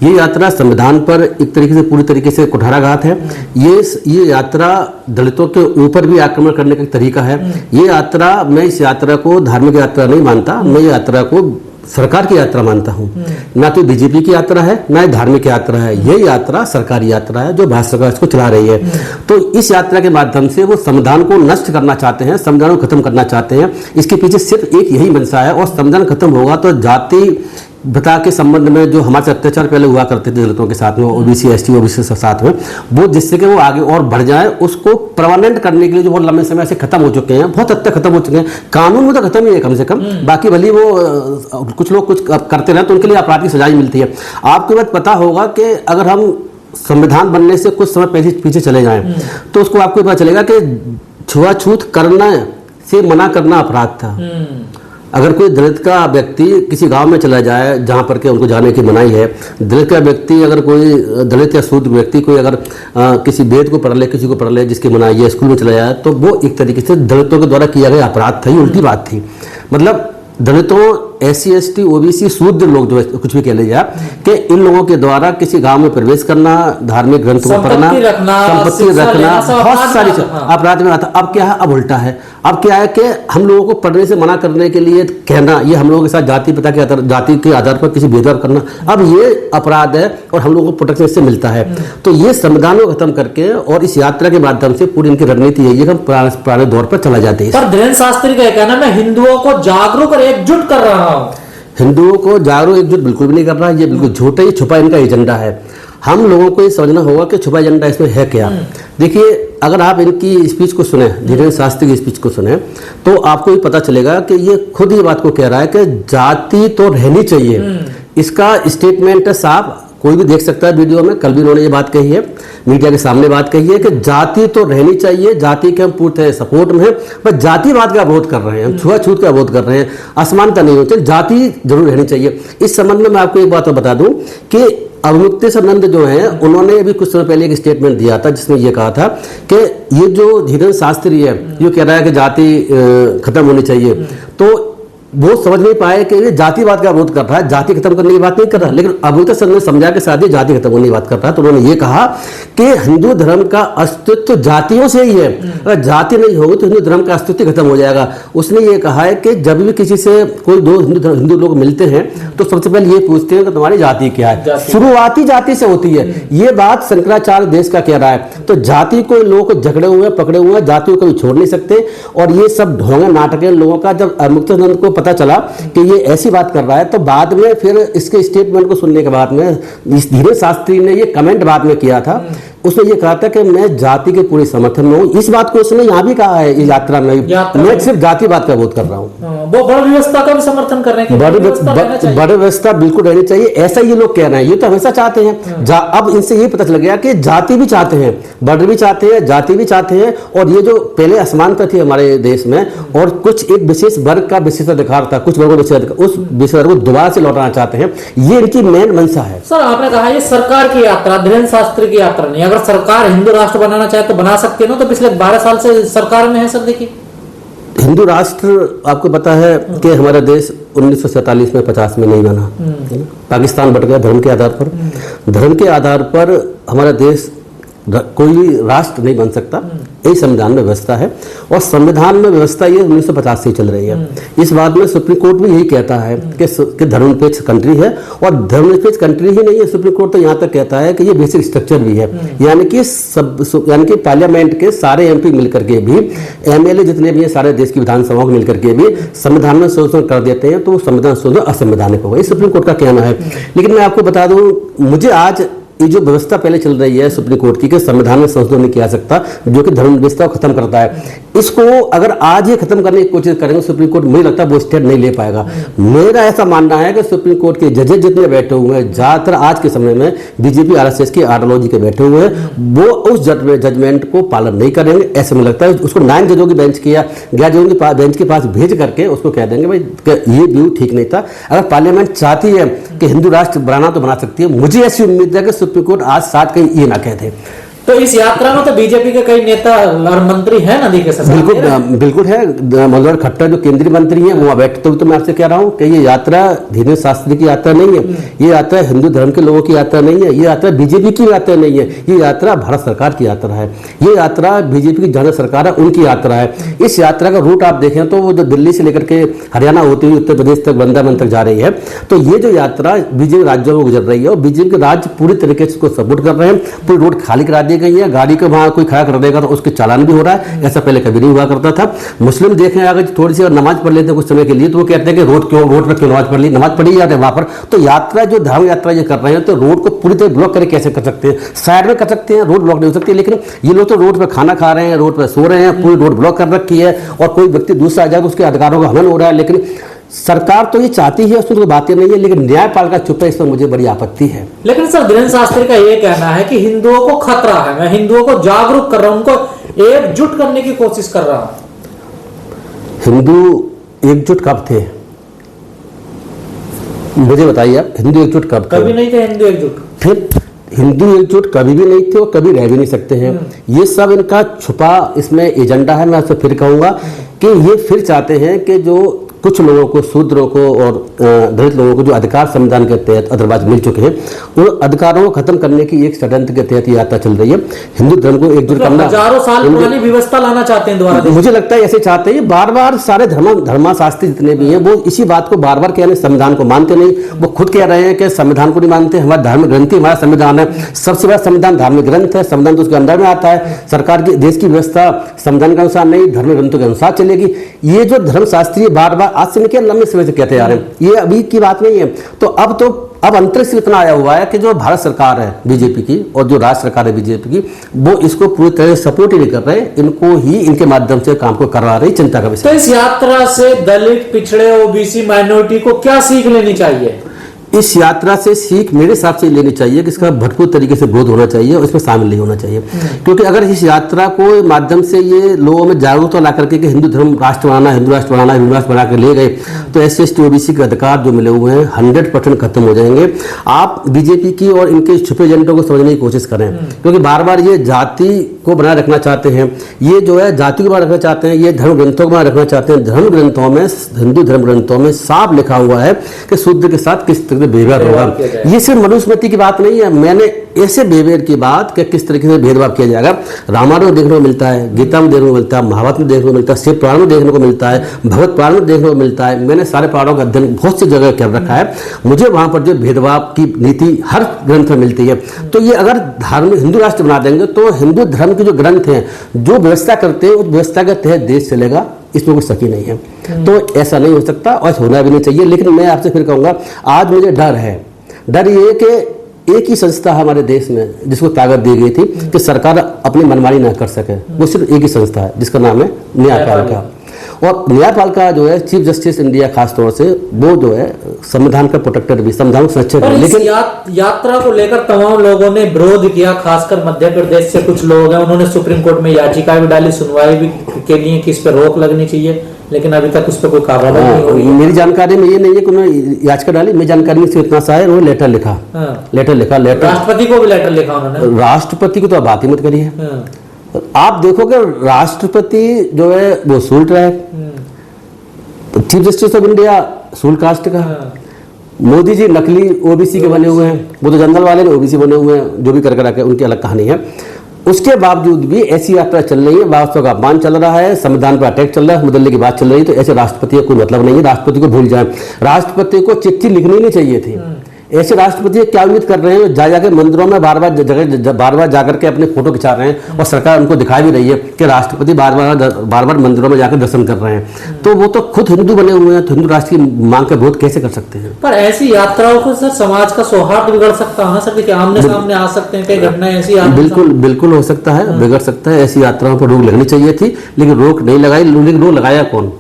ये यात्रा संविधान पर एक तरीके से पूरी तरीके से कुठाराघात है। ये यात्रा दलितों के ऊपर भी आक्रमण करने का एक तरीका है। ये यात्रा, मैं इस यात्रा को धार्मिक यात्रा नहीं मानता, मैं ये यात्रा को सरकार की यात्रा मानता हूँ। ना तो बीजेपी की यात्रा है, ना ही धार्मिक यात्रा है। ये यात्रा सरकारी यात्रा है जो भारत सरकार इसको चला रही है। तो इस यात्रा के माध्यम से वो संविधान को नष्ट करना चाहते हैं, संविधान को खत्म करना चाहते हैं। इसके पीछे सिर्फ एक यही मंशा है। और संविधान खत्म होगा तो जाति प्रथा के संबंध में जो हमारे अत्याचार पहले हुआ करते थे दलितों के साथ में, ओबीसी एसटी ओबीसी के साथ में, वो जिससे कि वो आगे और बढ़ जाए, उसको परमानेंट करने के लिए जो बहुत लंबे समय से खत्म हो चुके हैं, बहुत हद तक खत्म हो चुके हैं। कानून में तो खत्म ही है कम से कम, बाकी भले वो कुछ लोग कुछ करते रहे तो उनके लिए अपराध की सजा मिलती है। आपको बात पता होगा कि अगर हम संविधान बनने से कुछ समय पीछे चले जाएं तो उसको आपको पता चलेगा कि छुआछूत करना से मना करना अपराध था। अगर कोई दलित का व्यक्ति किसी गांव में चला जाए जहां पर के उनको जाने की मनाही है, दलित का व्यक्ति अगर कोई दलित या शूद्र व्यक्ति कोई अगर किसी वेद को पढ़ ले, किसी को पढ़ ले जिसकी मनाही है, स्कूल में चला जाए, तो वो एक तरीके से दलितों के द्वारा किया गया अपराध था। ये उल्टी बात थी। मतलब दलितों, एससी एसटी ओबीसी शूद्र लोग जो कुछ भी कह ले जाए कि इन लोगों के द्वारा किसी गांव में प्रवेश करना, धार्मिक ग्रंथों को पढ़ना, संपत्ति रखना, बहुत सारी अपराध में आता। अब क्या है, अब उल्टा है। अब क्या है कि हम लोगों को पढ़ने से मना करने के लिए कहना, ये हम लोगों के साथ जाति प्रथा के आधार, जाति के आधार पर किसी भेदभाव करना, अब ये अपराध है और हम लोगों को प्रोटेक्शन इससे मिलता है। तो ये संविधान को खत्म करके और इस यात्रा के माध्यम से पूरी इनकी रणनीति यही है कि हम पुराने दौर पर चला जाते हैं। पर धीरेन्द्र शास्त्री का कहना, मैं हिंदुओं को जागरूक और एकजुट कर रहा हूँ। हिंदुओं को जागरूक एकजुट बिल्कुल भी नहीं कर रहा है। ये बिल्कुल झूठा ही छुपा इनका एजेंडा है। हम लोगों को ये समझना होगा कि छुपा एजेंडा इसमें है क्या। देखिए, अगर आप इनकी स्पीच को सुने, धीरेन्द्र शास्त्री की स्पीच को सुने, तो आपको ये पता चलेगा कि ये खुद ये बात को कह रहा है कि जाति तो रहनी चाहिए। इसका स्टेटमेंट है साफ, कोई भी देख सकता है वीडियो में। कल भी उन्होंने ये बात कही है, मीडिया के सामने बात कही है कि जाति तो रहनी चाहिए, जाति के हम पूर्ण सपोर्ट में है, पर जातिवाद का विरोध कर रहे हैं, हम छुआछूत का विरोध कर रहे हैं, असमानता नहीं होनी चाहिए, जाति जरूर रहनी चाहिए। इस संबंध में मैं आपको एक बात बता दूं कि अवमुक्तेश्वरानंद जो हैं, उन्होंने अभी कुछ समय पहले एक स्टेटमेंट दिया था जिसमें ये कहा था कि ये जो धीरेन्द्र शास्त्री है ये कह रहा है कि जाति खत्म होनी चाहिए, तो वो समझ नहीं पाए कि ये जातिवाद का विरोध कर रहा है, जाति खत्म करने की बात नहीं कर रहा। लेकिन अवमुक्तेश्वर ने समझा के साथ ही जाति खत्म होने की बात कर रहा है। तो उन्होंने ये कहा कि हिंदू धर्म का अस्तित्व जातियों से ही है, अगर जाति नहीं होगी तो हिंदू धर्म का अस्तित्व खत्म हो जाएगा। उसने ये कहा है कि जब भी किसी से कोई दो हिंदू लोग मिलते हैं तो सबसे पहले ये पूछते हैं कि तुम्हारी जाति क्या है। शुरुआती जाति से होती है। ये बात शंकराचार्य देश का कह रहा है। तो जाति को लोग झगड़े हुए पकड़े हुए हैं, जाति को कभी छोड़ नहीं सकते। और ये सब ढोंगे नाटक है लोगों का। जब अवमुक्तेश्वर को पता चला कि ये ऐसी बात कर रहा है, तो बाद में फिर इसके स्टेटमेंट को सुनने के बाद में इस धीरेन्द्र शास्त्री ने ये कमेंट बाद में किया था। उसने ये कहा था कि मैं जाति के पूरे समर्थन में हूँ। इस बात को उसने यहाँ भी कहा है, इस यात्रा में मैं सिर्फ जातिवाद का विरोध कर रहा हूँ। वो बड़ व्यवस्था का भी समर्थन कर रहे हैं। बड़ व्यवस्था बिल्कुल रहनी चाहिए, ऐसा ये लोग कह रहे हैं। ये तो हमेशा चाहते हैं। अब इनसे ये पता चल गया कि जाति भी चाहते हैं, बड़ भी चाहते हैं, जाति भी चाहते हैं। और ये जो पहले असमानता थी हमारे देश में और कुछ एक विशेष वर्ग का विशेषाधिकार था, कुछ वर्गों का विशेषाधिकार, उस विशेष वर्ग को दोबारा से लौटाना चाहते हैं। ये इनकी मेन मंशा है। सर, आपने कहा ये सरकार की यात्रा, धीरेन्द्र शास्त्री की यात्रा नहीं। अगर सरकार हिंदू राष्ट्र बनाना चाहे तो बना सकते हैं ना। तो पिछले 12 साल से सरकार में है सर। देखिए, हिंदू राष्ट्र आपको पता है कि हमारा देश 1947 में 50 में नहीं बना। पाकिस्तान बट गया धर्म के आधार पर। धर्म के आधार पर हमारा देश कोई राष्ट्र नहीं बन सकता। यही संविधान में व्यवस्था है और संविधान में व्यवस्था ये 1950 से चल रही है। इस बात में सुप्रीम कोर्ट भी यही कहता है कि धर्मनिरपेक्ष कंट्री है। और धर्मनिरपेक्ष कंट्री ही नहीं है, सुप्रीम कोर्ट तो यहाँ तक कहता है कि ये बेसिक स्ट्रक्चर भी है। यानी कि पार्लियामेंट के सारे एमपी मिलकर के भी, एमएलए जितने भी हैं सारे देश की विधानसभाओं को मिलकर के भी संविधान में संशोधन कर देते हैं तो संविधान संशोधन असंवैधानिक होगा। ये सुप्रीम कोर्ट का कहना है। लेकिन मैं आपको बता दूं, मुझे आज ये जो व्यवस्था पहले चल रही है सुप्रीम कोर्ट की कि संविधान में संशोधन नहीं किया सकता, जो कि धर्म व्यवस्था को खत्म करता है, इसको अगर आज ये खत्म करने की कोशिश करेंगे सुप्रीम कोर्ट, मुझे लगता है वो स्टेप नहीं ले पाएगा। मेरा ऐसा मानना है कि सुप्रीम कोर्ट के जजेस जितने बैठे हुए हैं, ज्यादातर आज के समय में बीजेपी आरएसएस की आइडियोलॉजी के बैठे हुए हैं, वो उस जजमेंट को पालन नहीं करेंगे। ऐसे में लगता है उसको 9 जजों की बेंच किया गया, जजों की बेंच के पास भेज करके उसको कह देंगे भाई ये व्यू ठीक नहीं था। अगर पार्लियामेंट चाहती है कि हिंदू राष्ट्र बनाना तो बना सकती है। मुझे ऐसी उम्मीद है कि सुप्रीम कोर्ट आज साथ कहीं ये ना कहते। तो इस यात्रा में तो बीजेपी के कई नेता और मंत्री हैं नदी के साथ। बिल्कुल है। मनोहर खट्टर जो केंद्रीय मंत्री हैं वो बैठते हुए तो मैं आपसे कह रहा हूँ कि ये यात्रा धीरेन्द्र शास्त्री की यात्रा नहीं है, ये यात्रा हिंदू धर्म के लोगों की यात्रा नहीं है, ये यात्रा बीजेपी की यात्रा नहीं है, ये यात्रा भारत सरकार की यात्रा है, ये यात्रा बीजेपी की जन सरकार है उनकी यात्रा है। इस यात्रा का रूट आप देखें तो वो जो दिल्ली से लेकर के हरियाणा होती हुई उत्तर प्रदेश तक वृंदावन तक जा रही है। तो ये जो यात्रा बीजेपी राज्यों में गुजर रही है और बीजेपी के राज्य पूरी तरीके से इसको सपोर्ट कर रहे हैं। पूरी रोड खाली करा दी गई है, गाड़ी को वहां कोई खड़ा कर देगा तो उसके चालान भी हो रहा है, ऐसा पहले कभी नहीं हुआ करता था। मुस्लिम देखें अगर थोड़ी सी नमाज पढ़ लेते हैं कुछ समय के लिए तो वो कहते हैं कि रोड पर क्यों नमाज पढ़ ली, नमाज पढ़ी जाते हैं वहां पर। तो यात्रा जो धार्मिक यात्रा ये कर रहे हैं तो रोड को पूरी तरह ब्लॉक करके कैसे कर सकते हैं? साइड में कर सकते हैं, रोड ब्लॉक नहीं हो सकती, लेकिन ये लोग तो रोड पर खाना खा रहे हैं, रोड पर सो रहे हैं, पूरी रोड ब्लॉक कर रखी है और कोई व्यक्ति दूसरा आ जाए तो उसके अधिकारों का हनन हो रहा है। लेकिन सरकार तो ये चाहती है, उसमें तो बातें नहीं है, लेकिन न्यायपालिका चुप है, इस पर मुझे बड़ी आपत्ति है। लेकिन सर धीरेन्द्र शास्त्री का ये कहना है कि हिंदुओं को खतरा है, मैं हिंदुओं को जागरूक कर रहा हूं, उनको एकजुट करने की कोशिश कर रहा हूं। हिंदू एकजुट कब थे मुझे बताइए आप? हिंदू एकजुट कब थे? कभी नहीं थे हिंदू एकजुट। फिर हिंदू एकजुट कभी भी नहीं थे और कभी रह भी नहीं सकते हैं। ये सब इनका छुपा इसमें एजेंडा है। मैं आपसे फिर कहूंगा कि ये फिर चाहते हैं कि जो कुछ लोगों को, शूद्रों को और दलित लोगों को जो अधिकार संविधान के तहत अदरवाइज मिल चुके हैं, उन अधिकारों को खत्म करने की एक षड्यंत्र के तहत यात्रा चल रही है। हिंदू धर्म को एकजुट करना, हजारों साल पुरानी व्यवस्था लाना चाहते हैं दोबारा। मुझे लगता है ऐसे चाहते हैं। बार बार सारे धर्मशास्त्री जितने भी हैं वो इसी बात को बार बार कह रहे हैं, संविधान को मानते नहीं। वो खुद कह रहे हैं कि संविधान को नहीं मानते, हमारा धार्मिक ग्रंथ ही हमारा संविधान है, सबसे बड़ा संविधान धार्मिक ग्रंथ है, संविधान तो उसके अंदर में आता है। सरकार की देश की व्यवस्था संविधान के अनुसार नहीं, धार्मिक ग्रंथों के अनुसार चलेगी। ये जो धर्मशास्त्री बार बार आज से नहीं, लंबे समय से कहते आ रहे हैं, ये अभी की बात नहीं है। तो अब अंतरिक्ष इतना आया हुआ है कि जो भारत सरकार है बीजेपी की और जो राज्य सरकार है बीजेपी की, वो इसको पूरी तरह से सपोर्ट ही नहीं कर रहे, इनको ही इनके माध्यम से काम को करवा रही। चिंता का विषय। तो इस यात्रा से दलित, पिछड़े, ओबीसी, माइनॉरिटी को क्या सीख लेनी चाहिए? इस यात्रा से सीख मेरे हिसाब से लेनी चाहिए कि इसका भरपूर तरीके से विरोध होना चाहिए और इसमें शामिल नहीं होना चाहिए। क्योंकि अगर इस यात्रा को माध्यम से ये लोगों में जागरूकता ला करके कि हिंदू धर्म राष्ट्र बनाना, हिंदू राष्ट्र बनाना, हिंदू राष्ट्र बना कर ले गए तो SC/ST OBC के अधिकार जो मिले हुए हैं 100% खत्म हो जाएंगे। आप बीजेपी की और इनके छुपे एजेंडों को समझने की कोशिश करें, क्योंकि बार बार ये जाति को बनाए रखना चाहते हैं, ये जो है जाति को बनाए रखना चाहते हैं, ये धर्म ग्रंथों को बनाए रखना चाहते हैं। धर्म ग्रंथों में, हिंदू धर्म ग्रंथों में साफ लिखा हुआ है कि शूद्र के साथ किस भेदभाव होगा। ये सिर्फ मनुस्मृति की बात नहीं है, मैंने ऐसे बेवेर की बात कि किस तरीके से भेदभाव किया जाएगा रामायण में देखने को मिलता है, गीता में देखने को मिलता है, महाभारत में देखने को मिलता है, शिव पुराण में देखने को मिलता है, भगवत पुराण में देखने को मिलता है। मैंने सारे पुराणों का अध्ययन बहुत सी जगह कर रखा है, मुझे वहां पर जो भेदभाव की नीति हर ग्रंथ में मिलती है। तो ये अगर धार्मिक हिंदू राष्ट्र बना देंगे तो हिंदू धर्म के जो ग्रंथ हैं जो व्यवस्था करते हैं उस व्यवस्था के तहत देश चलेगा, इसमें कोई शक ही नहीं है। तो ऐसा नहीं हो सकता और होना भी नहीं चाहिए। लेकिन मैं आपसे फिर कहूंगा, आज मुझे डर है, डर ये कि एक ही संस्था है हमारे देश में जिसको ताकत दी गई थी कि सरकार अपनी मनमानी ना कर सके, वो सिर्फ एक ही संस्था है जिसका नाम है न्यायपालिका। और न्यायपालिका जो है चीफ जस्टिस इंडिया खास तौर से वो जो है संविधान का प्रोटेक्टर भी, संविधान को संरक्षक है। लेकिन यात्रा को लेकर तमाम लोगों ने विरोध किया, खासकर मध्य प्रदेश से कुछ लोग हैं, उन्होंने सुप्रीम कोर्ट में याचिका भी डाली सुनवाई भी के लिए कि इस पर रोक लगनी चाहिए, लेकिन अभी तक उस पर कोई कार्रवाई नहीं हुई। मेरी जानकारी में ये नहीं है कि उन्होंने याचिका डाली, मेरी जानकारी में सिर्फ इतना सा है उन्होंने लेटर लिखा। लेटर राष्ट्रपति को भी लेटर लिखा उन्होंने। राष्ट्रपति को तो बात ही मत करिए। आप देखोगे राष्ट्रपति जो है वो सूल्ट रहा है, चीफ जस्टिस ऑफ इंडिया सूल कास्ट का, मोदी जी नकली ओबीसी के बने हुए हैं, वो तो जनरल वाले ने ओबीसी बने हुए हैं, जो भी कर कर उनकी अलग कहानी है। उसके बावजूद भी ऐसी यात्रा चल रही है, वास्तव का अपमान चल रहा है, संविधान पर अटैक चल रहा है, मुदल्ले की बात चल रही है। तो ऐसे राष्ट्रपति का कोई मतलब नहीं है, राष्ट्रपति को भूल जाए। राष्ट्रपति को चिट्ठी लिखनी नहीं चाहिए थी। ऐसे राष्ट्रपति क्या उम्मीद कर रहे हैं, जाके मंदिरों में बार बार जाकर के अपने फोटो खिंचा रहे हैं और सरकार उनको दिखा भी रही है कि राष्ट्रपति बार बार मंदिरों में जाकर दर्शन कर रहे हैं। तो वो तो खुद हिंदू बने हुए हैं, तो हिंदू राष्ट्र की मांग का विरोध कैसे कर सकते हैं? पर ऐसी यात्राओं को सर समाज का सौहार्द बिगड़ सकता है ना सर, कि आमने सामने आ सकते हैं कई घटनाएं ऐसी। बिल्कुल हो सकता है, बिगड़ सकता है। ऐसी यात्राओं पर रोक लगनी चाहिए थी, लेकिन रोक नहीं लगाई। रोक लगाया कौन?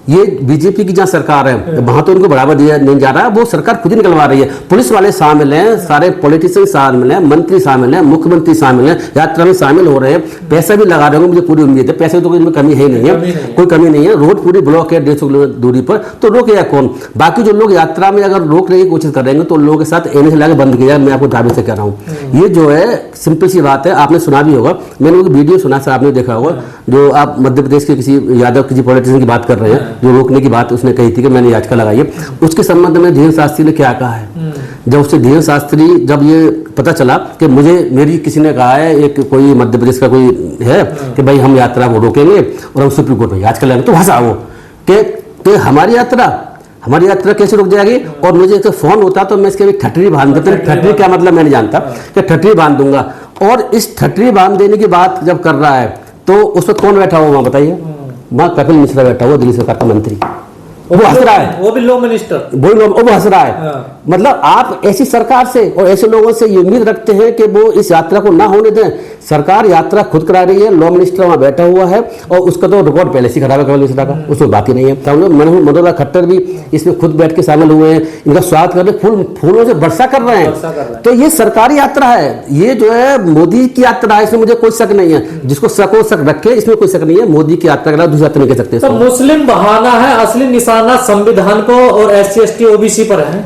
ये बीजेपी की जहाँ सरकार है वहां तो उनको बढ़ावा दिया नहीं जा रहा, वो सरकार खुद ही निकलवा रही है। पुलिस वाले शामिल हैं, सारे पॉलिटिशियन शामिल हैं, मंत्री शामिल हैं, मुख्यमंत्री शामिल हैं, यात्रा में शामिल हो रहे हैं, पैसा भी लगा रहे होंगे, मुझे पूरी उम्मीद है। पैसे तो कोई कमी है ही नहीं है, कोई कमी नहीं है। रोड पूरी ब्लॉक है 150 किलोमीटर दूरी पर, तो रोकेगा कौन? बाकी जो लोग यात्रा में अगर रोकने की कोशिश करेंगे तो लोगों के साथ एनएच लगा बंद किया। मैं आपको दावे से कह रहा हूँ, ये जो है सिंपल सी बात है। आपने सुना भी होगा, मैंने वो वीडियो सुना था, आपने देखा होगा, जो आप मध्य प्रदेश के किसी यादव किसी पॉलिटिशियन की बात कर रहे हैं, जो रोकने की बात उसने कही थी कि मैंने याचिका लगाई है। उसके संबंध में धीरेन्द्र शास्त्री ने क्या कहा है? जब उससे धीरेन्द्र शास्त्री जब ये पता चला कि मेरी किसी ने कहा है, एक कोई मध्य प्रदेश का कोई है कि भाई हम यात्रा को रोकेंगे और हम सुप्रीम कोर्ट में याचिका लगाएंगे, तो हंसा वो कि हमारी यात्रा कैसे रुक जाएगी? और मुझे तो फोन होता तो मैं इसके भी ठटरी बांध देता। ठटरी क्या मतलब मैं नहीं जानता, कि ठटरी बांध दूंगा। और इस ठटरी बांध देने की बात जब कर रहा है तो उस वक्त कौन बैठा हुआ वहां बताइए? वहां कपिल मिश्रा बैठा हुआ, दिल्ली सरकार का मंत्री, वो हंस रहा है, वो भी लॉ मिनिस्टर, वो हंस रहा है। मतलब आप ऐसी सरकार से और ऐसे लोगों से ये उम्मीद रखते हैं कि वो इस यात्रा को ना होने दें। सरकार यात्रा खुद करा रही है, लॉ मिनिस्टर वहां बैठा हुआ है और उसका तो रिकॉर्ड पहले से खराब है कपिल मिश्रा का, उसमें बात ही नहीं है। मनोहर खट्टर भी इसमें खुद बैठ के शामिल हुए हैं, इनका स्वागत कर रहे, फूलों से वर्षा कर रहे हैं। तो ये सरकारी यात्रा है, ये जो है मोदी की यात्रा है, इसमें मुझे कोई शक नहीं है। जिसको शक हो शक रखे, इसमें कोई शक नहीं है। मोदी की यात्रा का दूसरी यात्रा नहीं कह सकते। तो मुस्लिम बहाना है, असली निशाना संविधान को और SC ST OBC पर है।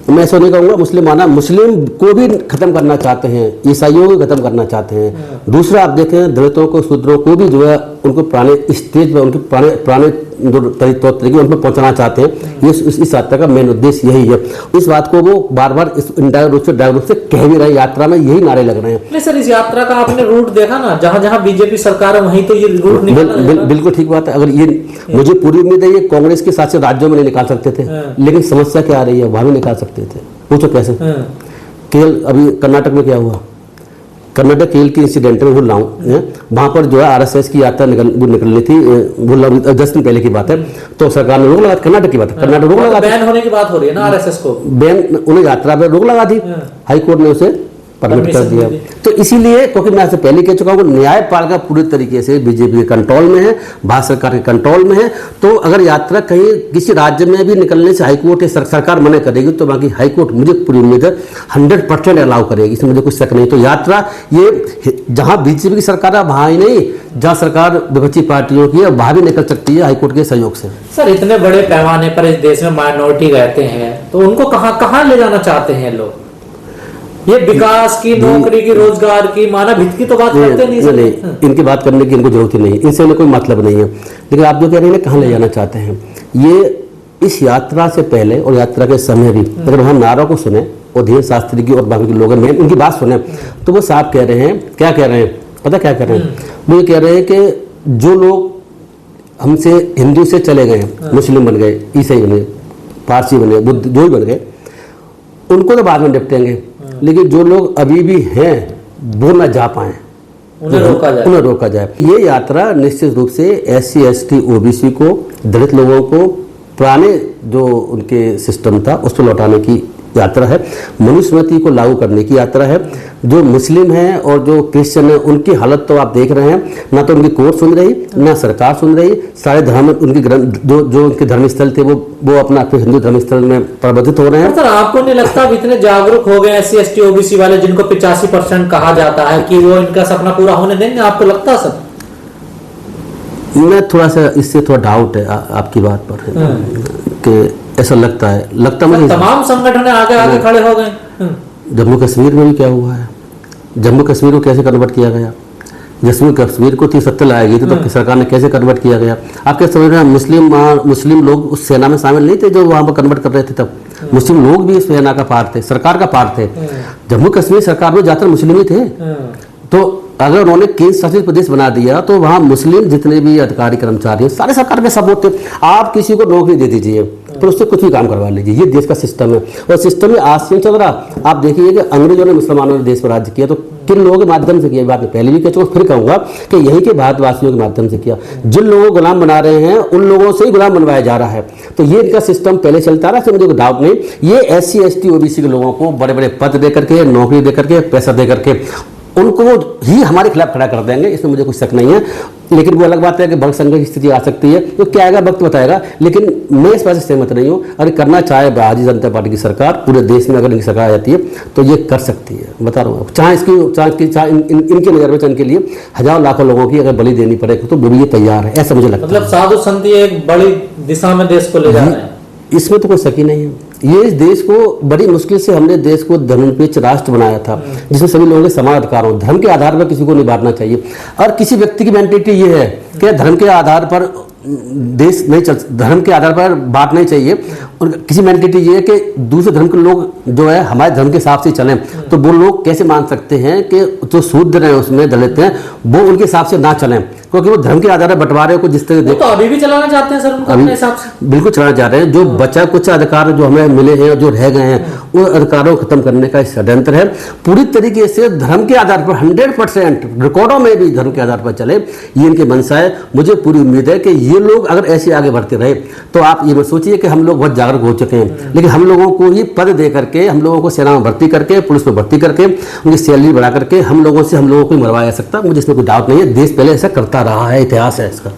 मैं ऐसा नहीं कहूँगा मुस्लिम आना, मुस्लिम को भी खत्म करना चाहते हैं, ईसाइयों को खत्म करना चाहते हैं। दूसरा आप देखें, दलितों को, शूद्रों को भी जो है उनको पुराने स्टेज पर, उनके पुराने जो तरीके उन पर पहुंचाना चाहते हैं। ये इस यात्रा का मेन उद्देश्य यही है। इस बात को वो बार बार इनडायरेक्ट रूप से कह भी रहे, यात्रा में यही नारे लग रहे हैं। नहीं सर, इस यात्रा का आपने रूट देखा ना, जहां जहां बीजेपी सरकार है वहीं तो ये रूट बिल्कुल ठीक बात है। अगर ये मुझे पूरी उम्मीद है, ये कांग्रेस के साथ राज्यों में नहीं निकाल सकते थे, लेकिन समस्या क्या आ रही है, वहां भी निकाल सकते थे। पूछो कैसे? केवल अभी कर्नाटक में क्या हुआ, कर्नाटक केल की इंसिडेंट में भूल रहा हूँ, वहां पर जो है RSS की यात्रा निकलनी थी, भूल रहा हूँ, 10 दिन पहले की बात है। तो सरकार ने रोक लगा, कर्नाटक की बात है, कर्नाटक रोक लगा, बैन होने की बात हो रही है ना, RSS को बैन, उन्हें यात्रा पर रोक लगा दी, हाई कोर्ट ने उसे परमिट कर दिया। तो इसीलिए, क्योंकि मैं आपसे पहले कह चुका हूं, न्यायपालिका पूरी तरीके से बीजेपी के कंट्रोल में है, भारत सरकार के कंट्रोल में है। तो अगर यात्रा कहीं किसी राज्य में भी निकलने से हाईकोर्ट या सरकार मना करेगी, तो बाकी हाईकोर्ट, मुझे पूरी उम्मीद है, 100% अलाउ करेगी, इसमें मुझे कुछ शक नहीं। तो यात्रा ये जहां बीजेपी की सरकार है वहां ही नहीं, जहां सरकार विपक्षी पार्टियों की है वहां भी निकल सकती है हाईकोर्ट के सहयोग से। सर, इतने बड़े पैमाने पर इस देश में माइनॉरिटी रहते हैं, तो उनको कहां ले जाना चाहते हैं लोग? ये विकास की, नौकरी की, रोजगार की, मानव हित की तो बात करते नहीं। इनकी बात करने की इनको जरूरत ही नहीं, इनसे कोई मतलब नहीं है। लेकिन आप जो कह रहे हैं कहाँ ले जाना चाहते हैं, ये इस यात्रा से पहले और यात्रा के समय भी अगर हम नारों को सुने और धीरेन्द्र शास्त्री की और बाकी लोग इनकी बात सुने, तो वो साफ कह रहे हैं, क्या कह रहे हैं पता क्या कह रहे हैं? वो ये कह रहे हैं कि जो लोग हमसे हिंदू से चले गए, मुस्लिम बन गए, ईसाई बन गए, पारसी बन गए, बुद्ध जो भी बन गए, उनको तो बाद में निपटेंगे, लेकिन जो लोग अभी भी हैं वो न जा पाए, उन्हें रोका जाए। ये यात्रा निश्चित रूप से SC ST OBC को, दलित लोगों को पुराने जो उनके सिस्टम था उसको लौटाने की यात्रा है, मनुस्मृति को लागू करने की यात्रा है। जो मुस्लिम हैं और जो क्रिश्चियन हैं उनकी हालत तो आप देख रहे हैं, ना तो उनकी कोर्ट सुन रही, ना सरकार सुन रही। सारे धर्म उनके जो उनके धर्मस्थल थे वो अपना हिंदू धर्मस्थल में प्रबंधित हो रहे हैं। सर, आपको नहीं लगता अब इतने जागरूक हो गए SC ST OBC वाले, जिनको 85% कहा जाता है, कि वो इनका सपना पूरा होने देंगे? आपको लगता सर? मैं थोड़ा सा इससे थोड़ा डाउट है आपकी बात पर, कि ऐसा लगता मुझे। तमाम संगठन आगे खड़े हो गए। जम्मू कश्मीर में भी क्या हुआ है, जम्मू कश्मीर को कैसे कन्वर्ट किया गया, जम्मू कश्मीर को 30-70 लाया गई थी, तो सरकार ने कैसे कन्वर्ट किया गया? आप क्या समझ रहे हैं? मुस्लिम लोग उस सेना में शामिल नहीं थे जो वहां पर कन्वर्ट कर रहे थे, तब मुस्लिम लोग भी इस सेना का पार्ट थे, सरकार का पार्ट थे। जम्मू कश्मीर सरकार में ज्यादातर मुस्लिम ही थे। तो अगर उन्होंने केंद्र शासित प्रदेश बना दिया तो वहां मुस्लिम जितने भी अधिकारी कर्मचारी सारे सरकार के सब होते। आप किसी को नौकरी दे दीजिए, फिर उससे कुछ भी काम करवा लीजिए, ये देश का सिस्टम है। और सिस्टम में आज से चल रहा, आप देखिए कि अंग्रेजों ने मुसलमानों ने देश पर राज्य किया, तो किन लोगों के माध्यम से किया? बात मैं पहले भी कह चुका, फिर कहूंगा कि यही के भारतवासियों के माध्यम से किया। जिन लोगों को गुलाम बना रहे हैं उन लोगों से ही गुलाम बनवाया जा रहा है। तो ये इनका सिस्टम पहले चलता रहा, मुझे कोई डाउट नहीं। ये SC ST OBC के लोगों को बड़े बड़े पद दे करके, नौकरी दे करके, पैसा दे करके उनको ही हमारे खिलाफ खड़ा कर देंगे, इसमें मुझे कुछ शक नहीं है। लेकिन वो अलग बात है कि बल संघर्ष की स्थिति आ सकती है, तो क्या आएगा वक्त बताएगा। लेकिन मैं इस बात से सहमत नहीं हूँ। अगर करना चाहे भारतीय जनता पार्टी की सरकार, पूरे देश में अगर इनकी सरकार आ जाती है तो ये कर सकती है, बता रहा हूँ। चाहे इनके नज़र में इनके लिए हजारों लाखों लोगों की अगर बलि देनी पड़े तो वो भी ये तैयार है, ऐसा मुझे लगता है। मतलब साधु संत ये एक बड़ी दिशा में देश को ले जा रहे हैं, इसमें तो कोई शक ही नहीं है। ये इस देश को बड़ी मुश्किल से हमने देश को धर्मनिरपेक्ष राष्ट्र बनाया था, जिसमें सभी लोगों के समान अधिकार हो, धर्म के आधार पर किसी को नहीं बांटना चाहिए। और किसी व्यक्ति की मेंटेलिटी ये है कि धर्म के आधार पर देश नहीं चल, धर्म के आधार पर बात नहीं चाहिए। और किसी मेंटेलिटी ये है कि दूसरे धर्म के लोग जो है हमारे धर्म के हिसाब से चलें, तो वो लोग कैसे मान सकते हैं कि जो शूद्र हैं उसमें दलित हैं वो उनके हिसाब से ना चलें, क्योंकि वो धर्म के आधार पर बंटवारे को जिस तरह तो अभी भी चलाना चाहते हैं सर उनको अपने हिसाब से। बिल्कुल चलाना चाह रहे हैं। जो बचा कुछ अधिकार जो हमें मिले हैं, जो रह गए हैं, उन अधिकारों को खत्म करने का षड्यंत्र है। पूरी तरीके से धर्म के आधार पर 100% रिकॉर्डों में भी धर्म के आधार पर चले, ये इनकी मंशा है। मुझे पूरी उम्मीद है कि ये लोग अगर ऐसे आगे बढ़ते रहे तो आप ये मत सोचिए कि हम लोग बहुत जागरूक हो चुके हैं, लेकिन हम लोगों को ये पद दे करके, हम लोगों को सेना में भर्ती करके, पुलिस में भर्ती करके, उनकी सैलरी बढ़ा करके हम लोगों को मरवाया जा सकता, मुझे इसमें कोई डाउट नहीं है। देश पहले ऐसा करता रहा है, इतिहास है इसका।